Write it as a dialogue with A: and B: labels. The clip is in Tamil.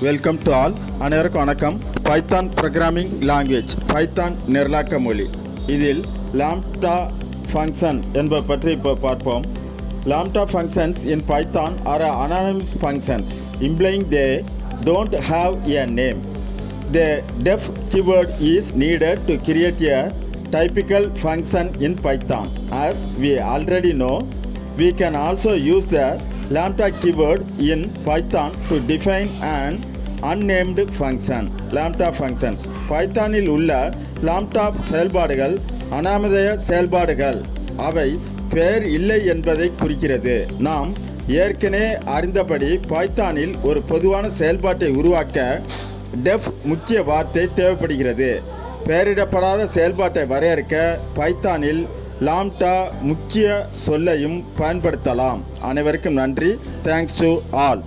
A: Welcome to all. அனைவருக்கும் வணக்கம். பைத்தான் ப்ரோக்ராமிங் லாங்குவேஜ், பைத்தான் நிரலாக்க மொழி. இதில் லாம்ப்டா ஃபங்க்ஷன் என்பதை பற்றி இப்போ பார்ப்போம். Lambda functions in Python are anonymous functions, implying they don't have a name. The def keyword is needed to create a typical function in Python. As we already know, we can also use the lambda keyword in Python to define an unnamed function. Lambda functions பைத்தானில் உள்ள lambda செயல்பாடுகள் அனாமதேய செயல்பாடுகள். அவை பெயர் இல்லை என்பதை குறிக்கிறது. நாம் ஏற்கனவே அறிந்தபடி பைத்தானில் ஒரு பொதுவான செயல்பாட்டை உருவாக்க டெஃப் முக்கிய வார்த்தை தேவைப்படுகிறது. பெயரிடப்படாத செயல்பாட்டை வரையறுக்க பைத்தானில் லாம்ப்டா முக்கிய சொல்லையும் பயன்படுத்தலாம். அனைவருக்கும் நன்றி. Thanks to all.